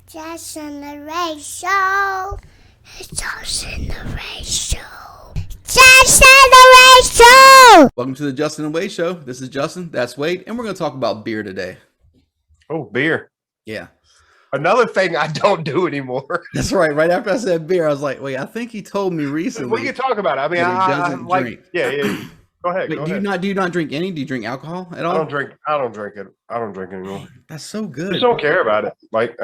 Just in the Ray Show. It's Just in the Ray Show. Just in the Ray Show. Welcome to the Justin and Wade Show. This is Justin. That's Wade. And we're going to talk about beer today. Oh, beer. Yeah. Another thing I don't do anymore. That's right. Right after I said beer, I was like, wait, I think he told me recently. We can talk about it. I mean, I like drink. Yeah. Go ahead. Wait, do you not drink any? Do you drink alcohol at all? I don't drink it. I don't drink anymore. That's so good. I just don't care about it. Like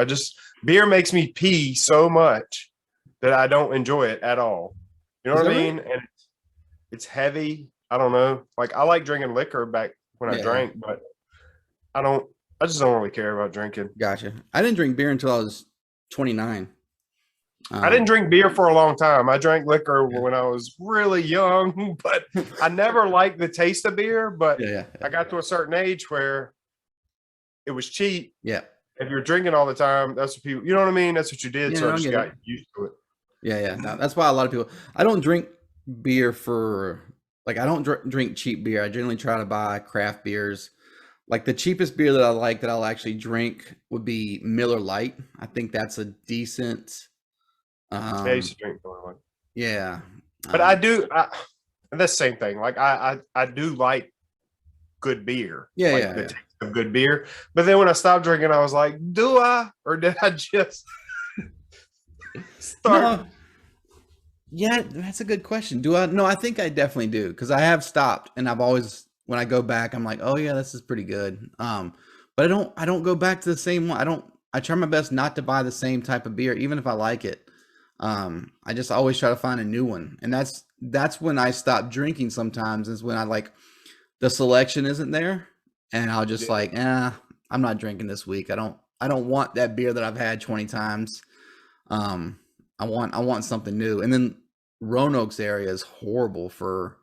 beer makes me pee so much that I don't enjoy it at all. You know what I mean? Right? And it's heavy. I don't know. Like I like drinking liquor back when I drank, but I just don't really care about drinking. Gotcha. I didn't drink beer until I was 29. I didn't drink beer for a long time. I drank liquor when I was really young, but I never liked the taste of beer. But I got to a certain age where it was cheap. Yeah. If you're drinking all the time, that's what people, you know what I mean? That's what you did. So I just got used to it. Yeah. No, that's why a lot of people, I don't drink beer I don't drink cheap beer. I generally try to buy craft beers. Like the cheapest beer that I like that I'll actually drink would be Miller Lite. I think that's a decent. I used to drink Miller Lite. Yeah. But that's the same thing. Like I do like good beer. The taste of good beer. But then when I stopped drinking, I was like, do I? Or did I just start? No. Yeah, that's a good question. Do I? No, I think I definitely do. Because I have stopped and I've always, when I go back, I'm like, oh yeah, this is pretty good. But I don't go back to the same one. I try my best not to buy the same type of beer, even if I like it. I just always try to find a new one. And that's when I stop drinking sometimes, is when I like the selection isn't there. And I'll just I'm not drinking this week. I don't want that beer that I've had 20 times. I want something new. And then Roanoke's area is horrible for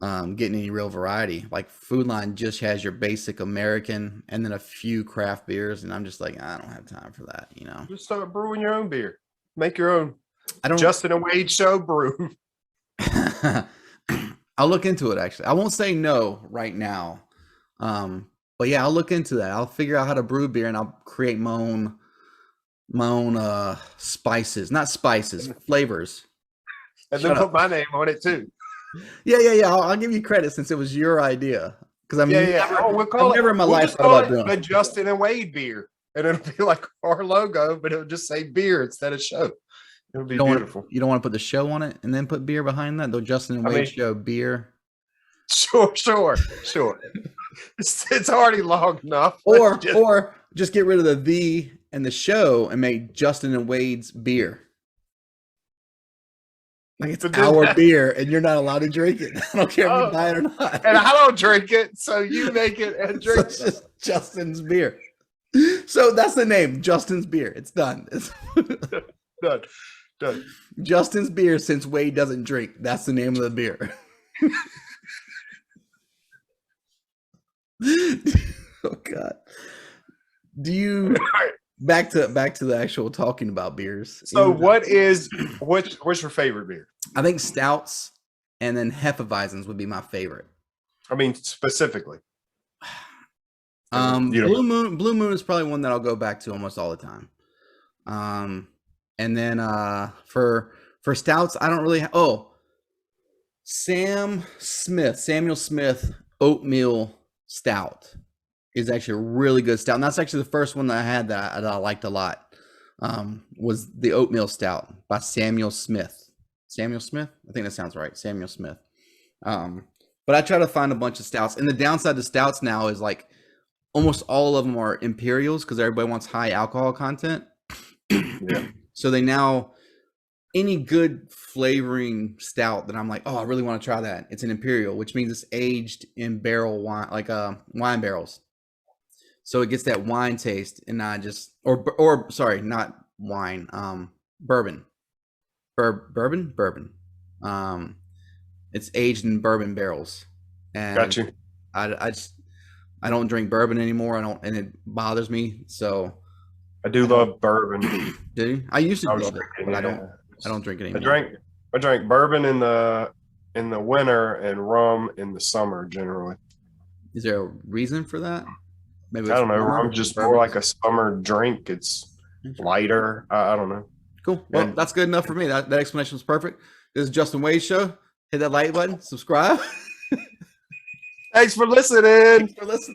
getting any real variety. Like Food Line just has your basic American and then a few craft beers, and I'm just like, I don't have time for that, you know. Just start brewing your own beer. Make your own. Justin and Wade Show brew. I'll look into it, actually. I won't say no right now. But yeah, I'll look into that. I'll figure out how to brew beer, and I'll create my own spices. Not spices, flavors. And then put my name on it too. Yeah. I'll give you credit since it was your idea. Because I'm never in my life thought about doing the Justin and Wade beer, and it'll be like our logo, but it'll just say beer instead of show. It'll be beautiful. You don't want to put the show on it and then put beer behind that? The Justin and Wade Show beer. Sure. It's already long enough. Or just get rid of the and the show and make Justin and Wade's beer. Like it's our beer and you're not allowed to drink it. I don't care if you buy it or not. And I don't drink it, so you make it and drink it. It's just Justin's beer. So that's the name, Justin's beer. It's done. Done. Justin's beer since Wade doesn't drink. That's the name of the beer. Oh God. Do you back to the actual talking about beers? So what's your favorite beer? I think stouts and then Hefeweizens would be my favorite. I mean specifically. Blue Moon is probably one that I'll go back to almost all the time. And then for stouts, I don't really Samuel Smith oatmeal stout is actually a really good stout. And that's actually the first one that I had that I liked a lot. Was the oatmeal stout by Samuel Smith. Samuel Smith? I think that sounds right. Samuel Smith. But I try to find a bunch of stouts. And the downside to stouts now is like almost all of them are imperials because everybody wants high alcohol content. Yeah. So they now, any good flavoring stout that I'm like, oh, I really want to try that. It's an imperial, which means it's aged in barrel wine, like wine barrels. So it gets that wine taste and not just, or sorry, not wine, bourbon. Bourbon. It's aged in bourbon barrels. And got you. I don't drink bourbon anymore. And it bothers me. So I do love bourbon. Do you? I used to love it, but I don't drink it anymore. I drank bourbon in the winter and rum in the summer generally. Is there a reason for that? Maybe I don't know. Rum's just more like a summer drink. It's lighter. I don't know. Cool. Well, And- that's good enough for me. That explanation was perfect. This is Justin Wade's show. Hit that like button, subscribe. Thanks for listening. Thanks for listening.